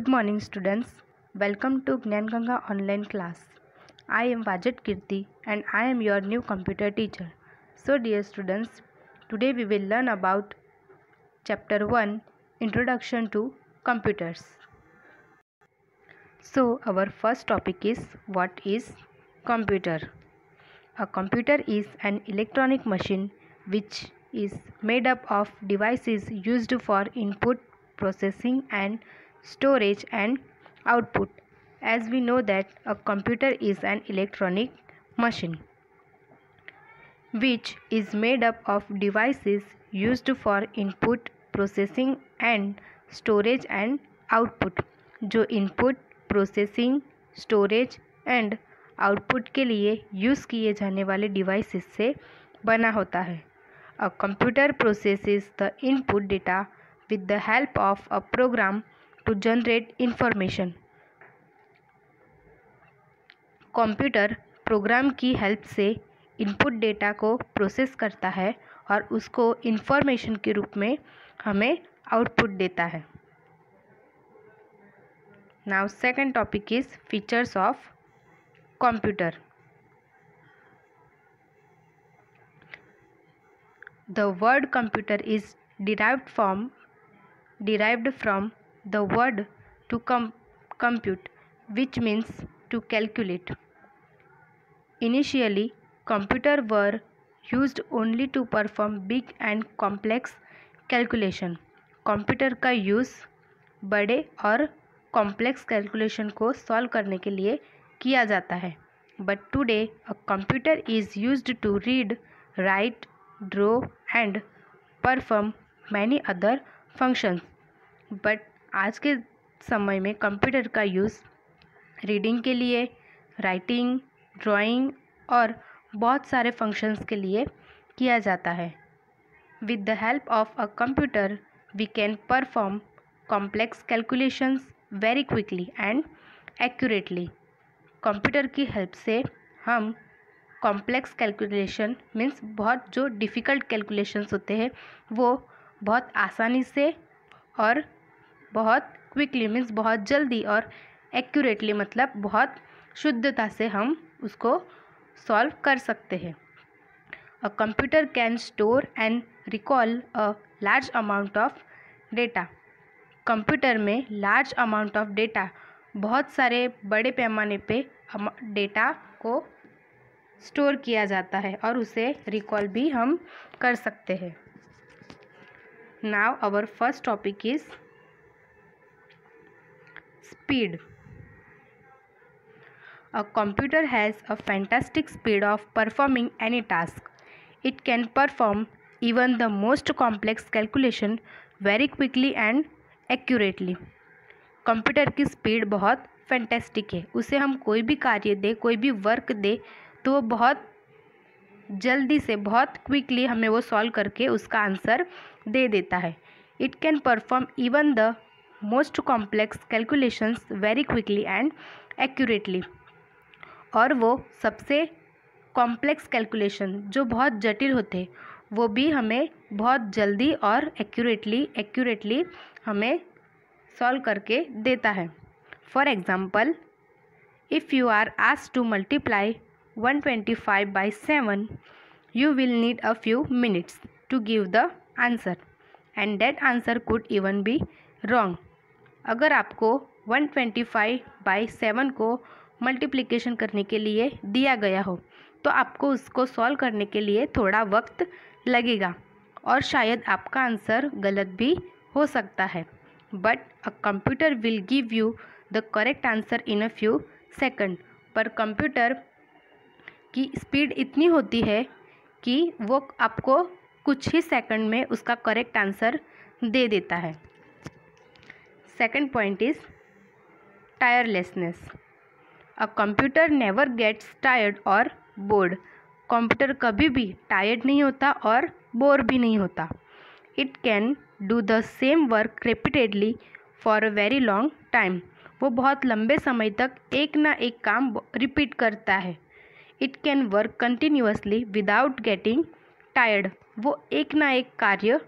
Good morning, students. Welcome to Gnan Ganga online class. I am Vajat Kirti and I am your new computer teacher. So, dear students, today we will learn about Chapter 1 Introduction to Computers. So, our first topic is what is computer? A computer is an electronic machine which is made up of devices used for input, processing and storage and output. As we know that a computer is an electronic machine which is made up of devices used for input, processing and storage and output. जो input, processing, storage and output के लिए use किए जाने वाले devices से बना होता है. A computer processes the input data with the help of a program to generate information. Computer program की हेल्प से इनपुट डेटा को प्रोसेस करता है और उसको इंफॉर्मेशन के रूप में हमें आउटपुट देता है. Now second topic is features of computer. The word computer is derived from the word to compute, which means to calculate. Initially, computers were used only to perform big and complex calculation. Computer का use बड़े और complex calculation को solve करने के लिए किया जाता है. But today a computer is used to read, write, draw and perform many other functions. But आज के समय में कंप्यूटर का यूज़ रीडिंग के लिए, राइटिंग, ड्राइंग और बहुत सारे फंक्शंस के लिए किया जाता है. With the help of a computer we can perform complex calculations very quickly and accurately. Computer की हेल्प से हम कॉम्प्लेक्स कैलकुलेशन मीन्स बहुत जो डिफ़िकल्ट कैलकुलेशंस होते हैं वो बहुत आसानी से और बहुत क्विकली मीन्स बहुत जल्दी और एक्यूरेटली मतलब बहुत शुद्धता से हम उसको सॉल्व कर सकते हैं. अ computer can store and recall a large amount of data. Computer में लार्ज अमाउंट ऑफ डेटा, बहुत सारे बड़े पैमाने पे डेटा को स्टोर किया जाता है और उसे रिकॉल भी हम कर सकते हैं. Now our first topic is speed. A computer has a fantastic speed of performing any task. It can perform even the most complex calculation very quickly and accurately. Computer की स्पीड बहुत fantastic है. उसे हम कोई भी कार्य दे, कोई भी वर्क दे तो वो बहुत जल्दी से, बहुत क्विकली हमें वो सॉल्व करके उसका आंसर दे देता है. It can perform even the most complex calculations very quickly and accurately. और वो सबसे कॉम्प्लेक्स कैलकुलेशन जो बहुत जटिल होते वो भी हमें बहुत जल्दी और एक्यूरेटली हमें सॉल्व करके देता है. For example, if you are asked to multiply 125 by 7, you will need a few minutes to give the answer and that answer could even be wrong. अगर आपको 125 by 7 को मल्टीप्लिकेशन करने के लिए दिया गया हो तो आपको उसको सॉल्व करने के लिए थोड़ा वक्त लगेगा और शायद आपका आंसर गलत भी हो सकता है. But a computer will give you the correct answer in a few second. पर कंप्यूटर की स्पीड इतनी होती है कि वो आपको कुछ ही सेकंड में उसका करेक्ट आंसर दे देता है. Second point is tirelessness. A computer never gets tired और बोर्ड. कंप्यूटर कभी भी टायर्ड नहीं होता और बोर भी नहीं होता. It can do the same work repeatedly for a very long time. वो बहुत लंबे समय तक एक ना एक काम रिपीट करता है. It can work continuously without getting tired. वो एक ना एक कार्य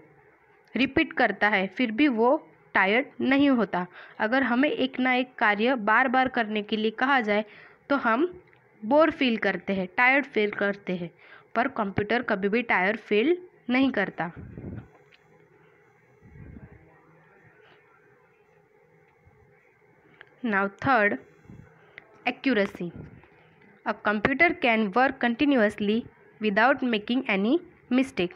रिपीट करता है फिर भी वो टायर्ड नहीं होता। अगर हमें एक ना एक कार्य बार बार करने के लिए कहा जाए तो हम बोर फील करते हैं, टायर्ड फील करते हैं, पर कंप्यूटर कभी भी टायर्ड फील नहीं करता। Now third, accuracy. A computer can work continuously without making any mistake.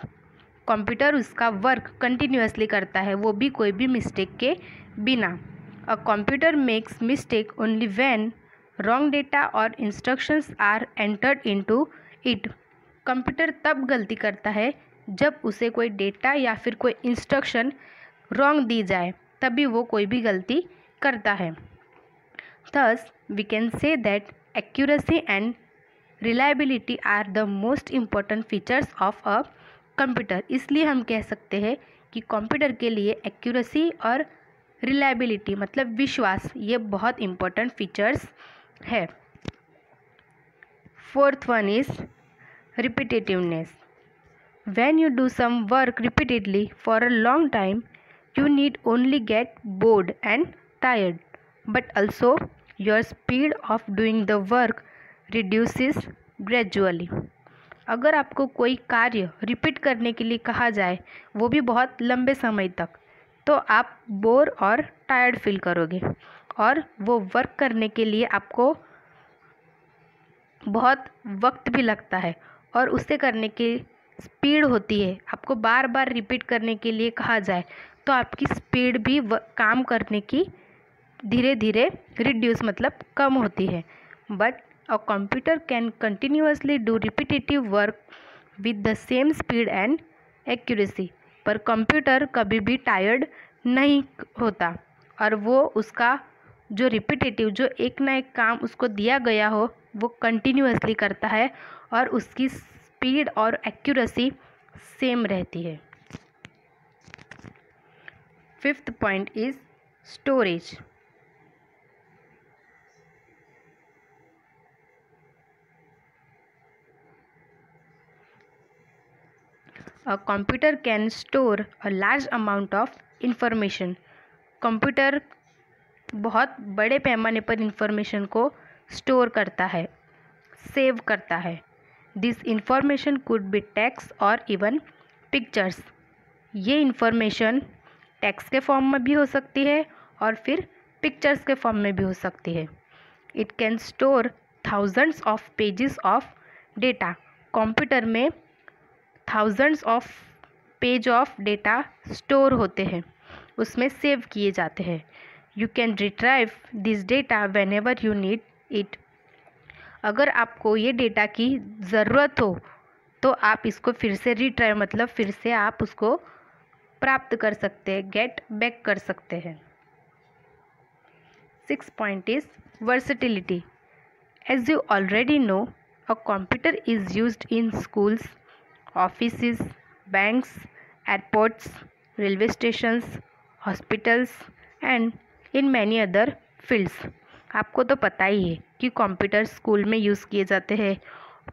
Computer उसका वर्क कंटिन्यूअसली करता है, वो भी कोई भी मिस्टेक के बिना। A computer makes mistake only when wrong data और instructions are entered into it. Computer तब गलती करता है जब उसे कोई डेटा या फिर कोई इंस्ट्रक्शन रॉन्ग दी जाए, तभी वो कोई भी गलती करता है। Thus, we can say that accuracy and reliability are the most important features of a computer। इसलिए हम कह सकते हैं कि कंप्यूटर के लिए एक्यूरेसी और रिलायबिलिटी मतलब विश्वास, ये बहुत इम्पोर्टेंट फीचर्स है। Fourth one is repetitiveness. When you do some work repeatedly for a long time, you need only get bored and tired, but also your speed of doing the work reduces gradually। अगर आपको कोई कार्य repeat करने के लिए कहा जाए, वो भी बहुत लंबे समय तक, तो आप बोर और टायर्ड फील करोगे और वो वर्क करने के लिए आपको बहुत वक्त भी लगता है और उसे करने की स्पीड होती है। आपको बार बार रिपीट करने के लिए कहा जाए तो आपकी स्पीड भी काम करने की धीरे धीरे रिड्यूस मतलब कम होती है। But a computer can continuously do repetitive work with the same speed and accuracy. पर कंप्यूटर कभी भी टायर्ड नहीं होता और वो उसका जो रिपीटेटिव जो एक ना एक काम उसको दिया गया हो वो कंटिन्यूअसली करता है और उसकी स्पीड और एक्यूरेसी सेम रहती है। Fifth point is storage. A computer can store a large amount of information। Computer बहुत बड़े पैमाने पर इंफॉर्मेशन को स्टोर करता है, सेव करता है। This information could be text और इवन पिक्चर्स। ये इंफॉर्मेशन टेक्स्ट के फॉर्म में भी हो सकती है और फिर पिक्चर्स के फॉर्म में भी हो सकती है। It can store thousands of pages of data. Computer में thousands of page of data store होते हैं, उसमें सेव किए जाते हैं। You can retrieve this data whenever you need it. अगर आपको ये डेटा की ज़रूरत हो तो आप इसको फिर से रिट्राइव मतलब फिर से आप उसको प्राप्त कर सकते हैं, गेट बैक कर सकते हैं। Six point is versatility. As you already know, a computer is used in schools, offices, banks, airports, railway stations, hospitals and in many other fields। आपको तो पता ही है कि कंप्यूटर स्कूल में यूज़ किए जाते हैं,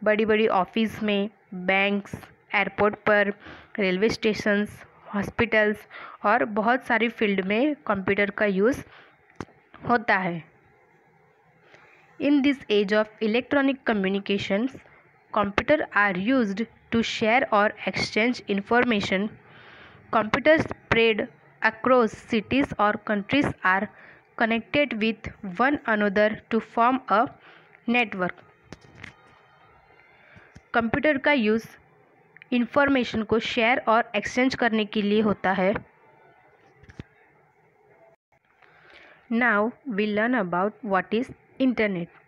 बड़ी बड़ी ऑफिस में, बैंक्स, एयरपोर्ट पर, रेलवे स्टेशंस, हॉस्पिटल्स और बहुत सारी फील्ड में कंप्यूटर का यूज़ होता है। In this age of electronic communications, computer are used to share or exchange information। Computers spread across cities or countries are connected with one another to form a network। कंप्यूटर का use information को share और exchange करने के लिए होता है। Now we learn about what is internet.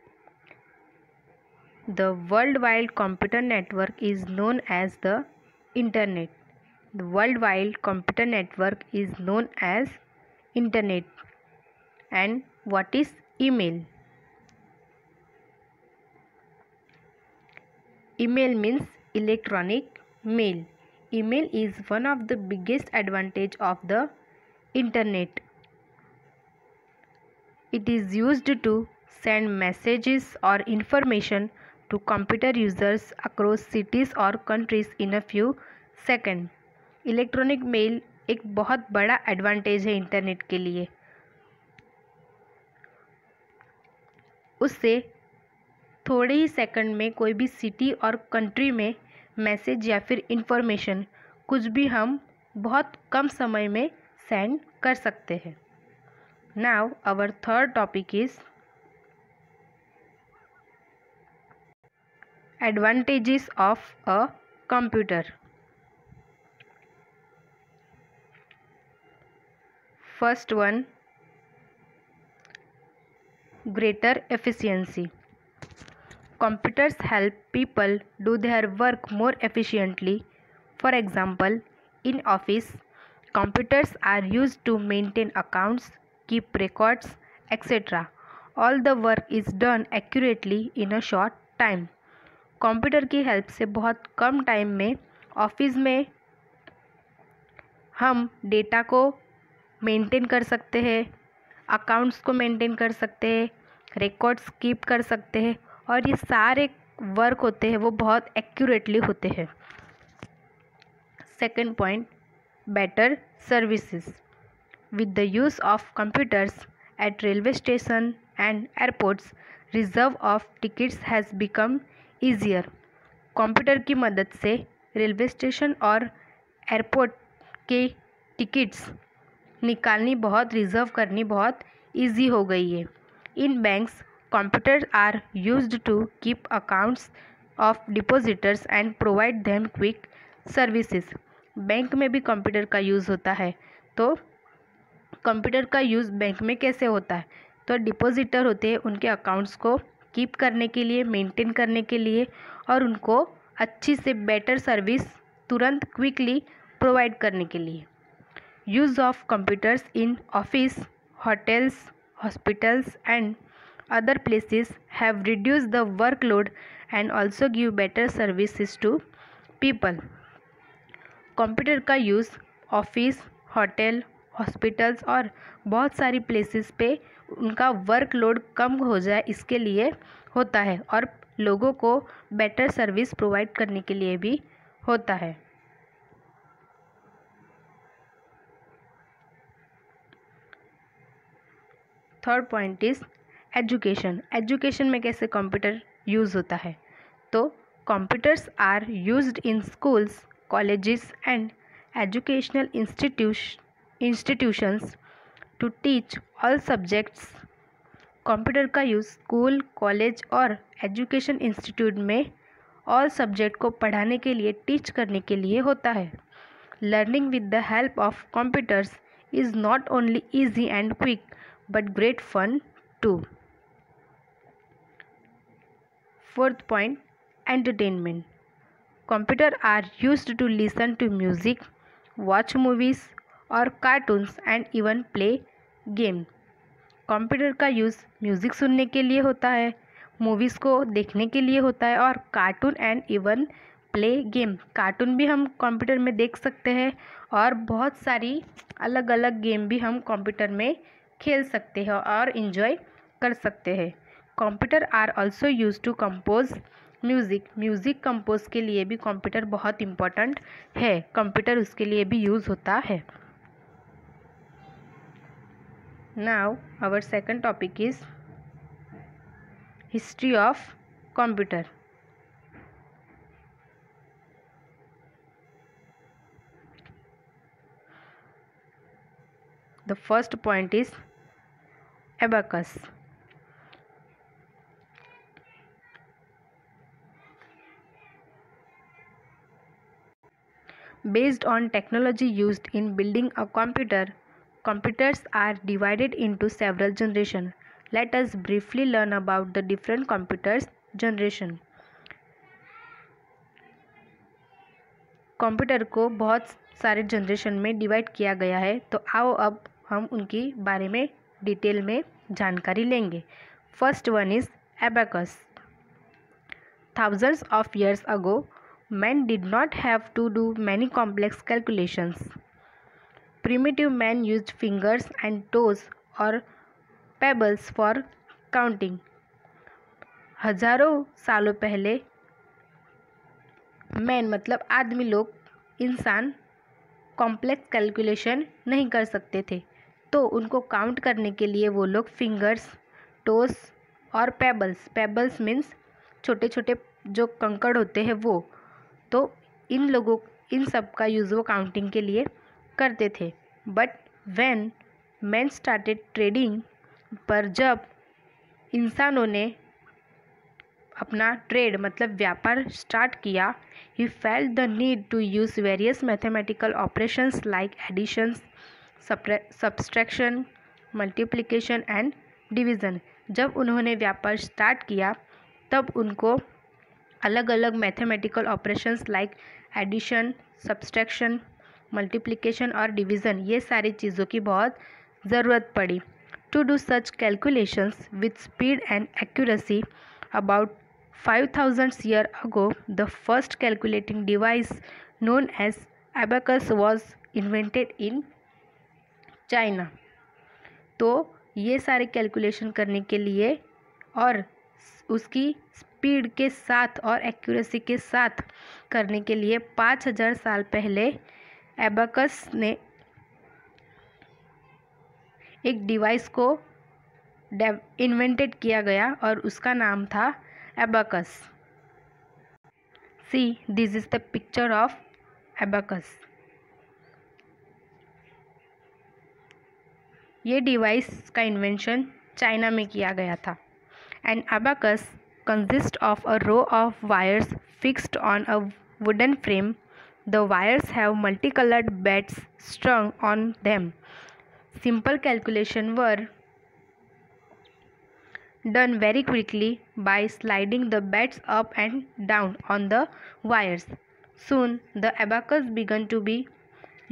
The worldwide computer network is known as the Internet। The worldwide computer network is known as Internet। And what is email? Email means electronic mail। Email is one of the biggest advantage of the Internet। It is used to send messages or information to computer users across cities or countries in a few seconds। Electronic mail एक बहुत बड़ा advantage है internet के लिए। उससे थोड़े ही second में कोई भी सिटी और कंट्री में मैसेज या फिर इंफॉर्मेशन कुछ भी हम बहुत कम समय में सेंड कर सकते हैं। Now our third topic is advantages of a computer. First one, greater efficiency. Computers help people do their work more efficiently. For example, in office, computers are used to maintain accounts, keep records, etc. All the work is done accurately in a short time. Computer की help से बहुत कम time में office में हम data को maintain कर सकते हैं, अकाउंट्स को मेंटेन कर सकते हैं, रिकॉर्ड्स कीप कर सकते हैं और ये सारे वर्क होते हैं वो बहुत एक्यूरेटली होते हैं। Second point, better services. With the use of computers at railway station and airports, reserve of tickets has become easier. Computer की मदद से रेलवे स्टेशन और एयरपोर्ट के टिकट्स निकालनी रिज़र्व करनी बहुत इजी हो गई है। In banks, computers are used to keep accounts of depositors and provide them quick services. Bank में भी कंप्यूटर का यूज़ होता है। तो कंप्यूटर का यूज़ बैंक में कैसे होता है? तो डिपॉजिटर होते हैं, उनके अकाउंट्स को कीप करने के लिए, मेंटेन करने के लिए और उनको अच्छी से बेटर सर्विस तुरंत क्विकली प्रोवाइड करने के लिए। Use of computers in office, hotels, hospitals and other places have reduced the workload and also give better services to people. Computer का यूज़ ऑफिस, होटल, हॉस्पिटल्स और बहुत सारी प्लेसेस पे उनका वर्कलोड कम हो जाए इसके लिए होता है और लोगों को बेटर सर्विस प्रोवाइड करने के लिए भी होता है। Third point is education. Education में कैसे कंप्यूटर यूज़ होता है? तो computers are used in schools, colleges and educational institutions to teach all subjects. Computer का यूज़ स्कूल, कॉलेज और एजुकेशन इंस्टीट्यूट में ऑल सब्जेक्ट को पढ़ाने के लिए, टीच करने के लिए होता है। Learning with the help of computers is not only easy and quick but great fun too. Fourth point, entertainment. Computers are used to listen to music, watch movies or cartoons and even play game. Computer का use music सुनने के लिए होता है, movies को देखने के लिए होता है और cartoon and even play game. Cartoon भी हम कंप्यूटर में देख सकते हैं और बहुत सारी अलग अलग गेम भी हम कंप्यूटर में खेल सकते हैं और इन्जॉय कर सकते हैं। Computer are also use to compose music compose के लिए भी कंप्यूटर बहुत इम्पोर्टेंट है, कंप्यूटर उसके लिए भी यूज़ होता है। Now our second topic is history of computer. The first point is abacus. Based on technology used in building a computer, computers are divided into several generations. Let us briefly learn about the different computers generation. Computer को बहुत सारे generation में divide किया गया है, तो आओ अब हम उनकी बारे में डिटेल में जानकारी लेंगे। First one is abacus. Thousands of years ago, men did not have to do many complex calculations. Primitive men used fingers and toes or pebbles for counting. हजारों सालों पहले मैन मतलब आदमी लोग, इंसान कॉम्प्लेक्स कैलकुलेशन नहीं कर सकते थे, तो उनको काउंट करने के लिए वो लोग फिंगर्स, टोस और पेबल्स मीन्स छोटे छोटे जो कंकड़ होते हैं वो, तो इन सब का यूज़ वो काउंटिंग के लिए करते थे। But when man started trading, पर जब इंसानों ने अपना ट्रेड मतलब व्यापार स्टार्ट किया, he felt the need to use various mathematical operations like additions, subtraction, multiplication and division. जब उन्होंने व्यापार स्टार्ट किया तब उनको अलग अलग mathematical operations like addition, subtraction, multiplication और डिवीज़न, ये सारी चीज़ों की बहुत ज़रूरत पड़ी। To do such calculations with speed and accuracy, about 5000 years ago, the first calculating device known as abacus was invented in China। तो ये सारे कैलकुलेशन करने के लिए और उसकी स्पीड के साथ और एक्यूरेसी के साथ करने के लिए 5000 साल पहले एबाकस ने एक डिवाइस को इन्वेंटेड किया गया और उसका नाम था abacus. See this is the picture of abacus. ये डिवाइस का इन्वेंशन चाइना में किया गया था। An abacus consist of a row of wires fixed on a wooden frame. The wires have multi coloured beads strung on them. Simple calculation were done very quickly by sliding the beds up and down on the wires. Soon, the abacus began to be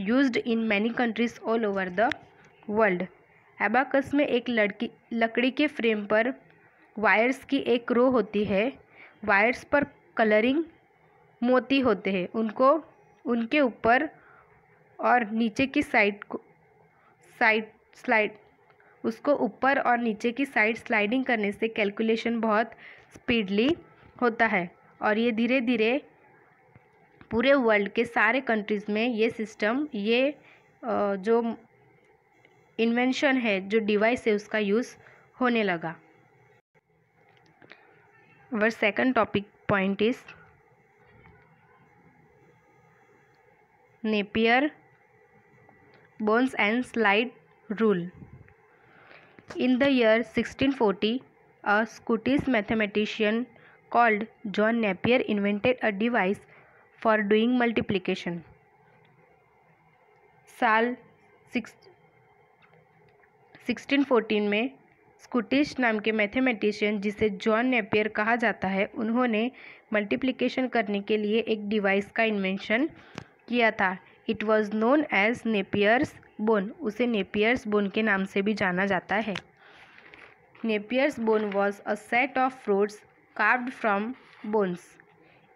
used in many countries all over the world. abacus में एक लकड़ी के frame पर wires की एक रो होती है। Wires पर कलरिंग मोती होते हैं, उनको उनके ऊपर और नीचे की साइड उसको ऊपर और नीचे की साइड स्लाइडिंग करने से कैलकुलेशन बहुत स्पीडली होता है और ये धीरे धीरे पूरे वर्ल्ड के सारे कंट्रीज़ में ये सिस्टम, ये जो इन्वेंशन है, जो डिवाइस है, उसका यूज़ होने लगा। Our second topic point is Napier bones and slide rule. In the year 1640, a Scottish mathematician called John Napier invented a device for doing multiplication. साल 1614 में स्कॉटिश नाम के मैथमेटिशियन, जिसे जॉन नेपियर कहा जाता है, उन्होंने मल्टीप्लिकेशन करने के लिए एक डिवाइस का इन्वेंशन किया था। It was known as Napier's bone. उसे नेपियर्स बोन के नाम से भी जाना जाता है। Napier's bone was a set of rods carved from bones.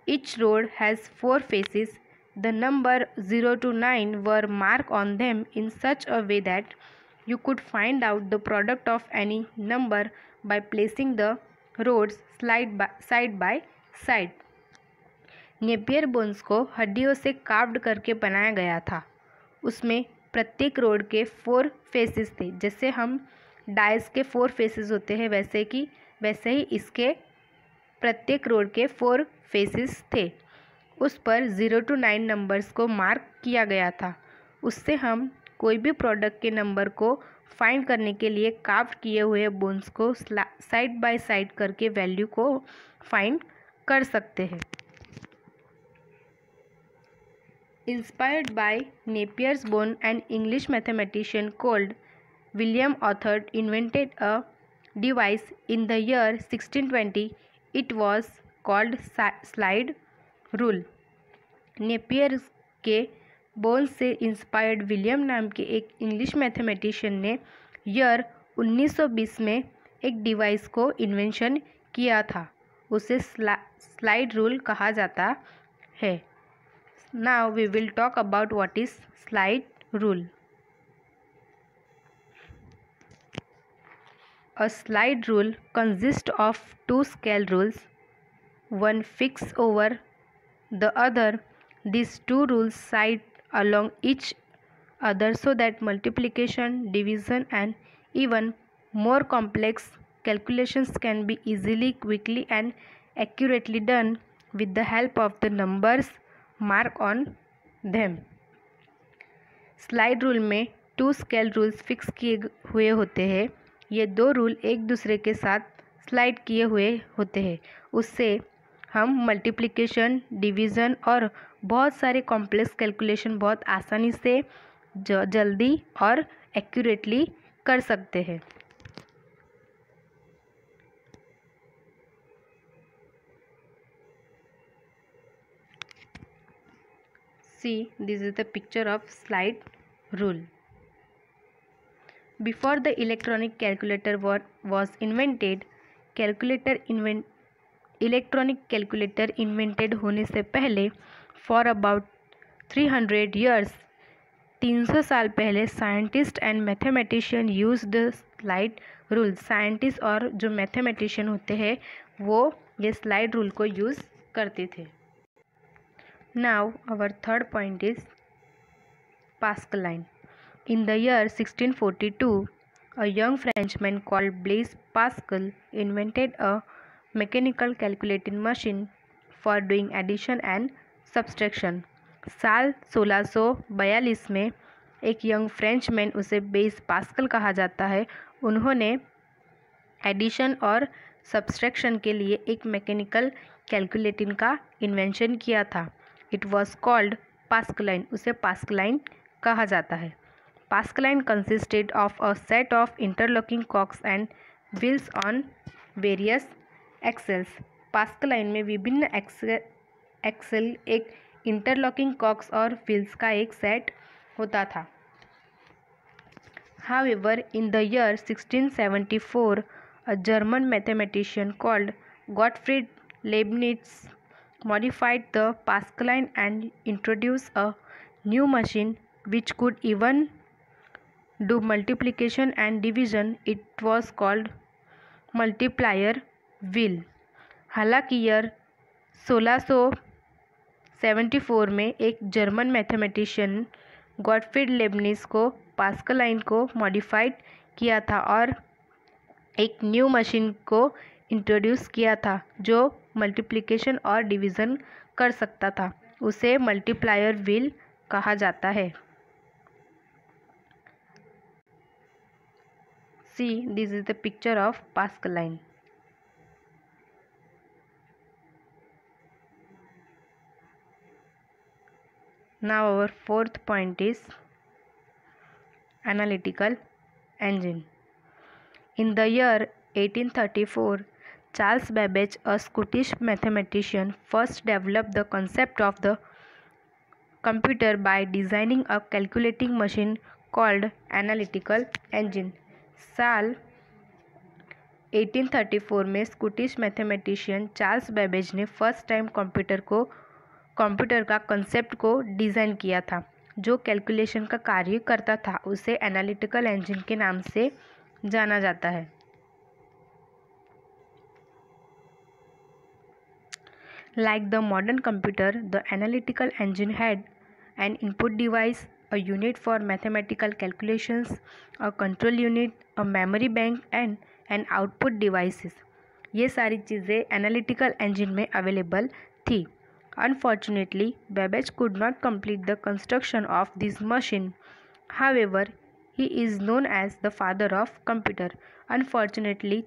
Each rod has 4 faces. The number 0 to 9 were marked on them in such a way that you could find out the product of any number by placing the rods side by side. Napier bones को हड्डियों से carved करके बनाया गया था। उसमें प्रत्येक road के 4 फेसेस थे। जैसे हम डाइस के 4 फेसेस होते हैं वैसे ही इसके प्रत्येक रोड के 4 फेसेस थे। उस पर 0 to 9 नंबर्स को मार्क किया गया था। उससे हम कोई भी प्रोडक्ट के नंबर को फाइंड करने के लिए कार्व किए हुए बोन्स को साइड बाय साइड करके वैल्यू को फाइंड कर सकते हैं। Inspired by Napier's bone, an English mathematician called William author invented a device in the year 1620. It was called slide rule. Napier के बोन से इंस्पायर्ड विलियम नाम के एक इंग्लिश मैथमेटिशियन ने ईयर 1920 में एक डिवाइस को इन्वेंशन किया था। उसे स्लाइड रूल कहा जाता है। Now we will talk about what is slide rule. A slide rule consist of 2 scale rules, one fixed over the other. These 2 rules side along each other so that multiplication, division, and even more complex calculations can be easily, quickly, and accurately done with the help of the numbers marked on them. Slide rule में 2 scale rules fix किए हुए होते हैं। ये 2 rule एक दूसरे के साथ स्लाइड किए हुए होते हैं। उससे हम मल्टीप्लिकेशन, डिवीज़न और बहुत सारे कॉम्प्लेक्स कैलकुलेशन बहुत आसानी से जल्दी और एक्यूरेटली कर सकते हैं। See, this is the picture of slide rule. Before the electronic calculator was invented, electronic calculator invented होने से पहले फॉर अबाउट 300 years 300 साल पहले scientist and mathematician use the slide rule. Scientist और जो मैथमेटिशियन होते हैं वो ये स्लाइड रूल को यूज़ करते थे। Now our third point is Pascaline. In the year 1642, a young Frenchman called Blaise Pascal invented a mechanical calculating machine for doing addition and subtraction. साल 1642 में एक यंग फ्रेंचमैन, उसे Blaise Pascal कहा जाता है, उन्होंने एडिशन और subtraction के लिए एक मैकेनिकल कैलकुलेटिंग का इन्वेंशन किया था। इट वॉज कॉल्ड पास्कलाइन, उसे पास्कलाइन कहा जाता है। Pascaline consisted of a set of interlocking cogs and wheels on various axles. Pascaline में विभिन्न एक्सेल एक इंटरलॉकिंग कॉक्स और व्हील्स का एक सेट होता था। However, in the year 1674, a German mathematician called Gottfried Leibniz modified the Pascaline and introduced a new machine which could even do multiplication and division. It was called multiplier wheel. हालांकि year 1674 में एक German mathematician Gottfried Lebanese को Pascaline को modified किया था और एक new machine को इंट्रोड्यूस किया था जो मल्टीप्लिकेशन और डिवीज़न कर सकता था। उसे मल्टीप्लायर व्हील कहा जाता है। See, this is the picture of Pascaline. Now our fourth point is analytical engine. In the year 1834, Charles Babbage, a Scottish mathematician, first developed the concept of the computer by designing a calculating machine called analytical engine. साल 1834 में Scottish mathematician Charles Babbage ने first time computer का concept को design किया था जो calculation का कार्य करता था। उसे एनालिटिकल इंजन के नाम से जाना जाता है। Like the modern computer, the analytical engine had an input device, a unit for mathematical calculations, a control unit, a memory bank and an output devices. ये सारी चीज़ें एनालिटिकल इंजन में अवेलेबल थी। Unfortunately, Babbage could not complete the construction of this machine. However, he is known as the father of computer. Unfortunately,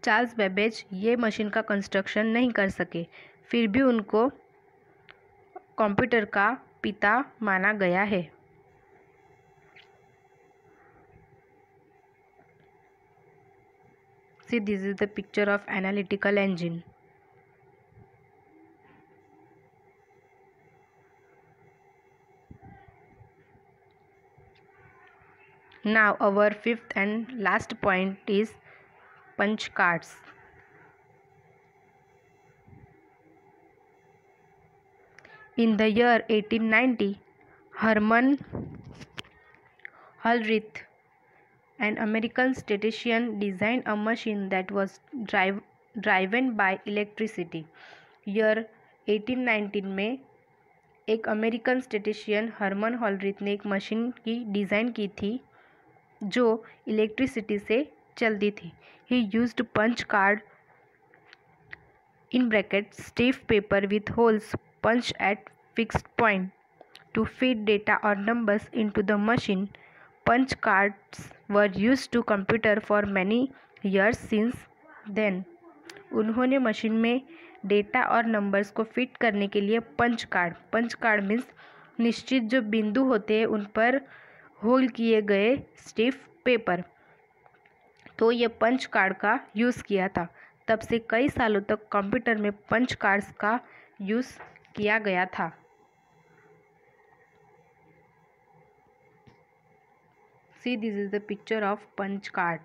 Charles Babbage ये machine का construction नहीं कर सके, फिर भी उनको कंप्यूटर का पिता माना गया है। See, this is the picture of analytical engine. Now our fifth and last point is punch cards. In the year 1890, Herman Hollerith, an American statistician, designed a machine that was driven by electricity. Year 1819 में एक American statistician Harman Hollerith ने एक machine की design की थी जो electricity से चलती थी। He used punch card in brackets stiff paper with holes punched at fixed point to feed data or numbers into the machine. Punch cards were used to computer for many years since then. उन्होंने machine में data और numbers को fit करने के लिए punch card means निश्चित जो बिंदु होते हैं उन पर होल किए गए स्टिफ पेपर, तो ये पंच कार्ड का यूज़ किया था। तब से कई सालों तक कंप्यूटर में पंच कार्ड्स का यूज़ किया गया था। See this is the picture of punch card.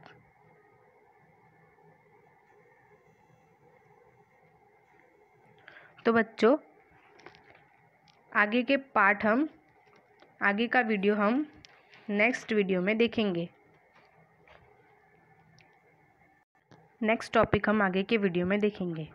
तो बच्चों आगे का वीडियो हम नेक्स्ट वीडियो में देखेंगे। नेक्स्ट टॉपिक हम आगे के वीडियो में देखेंगे।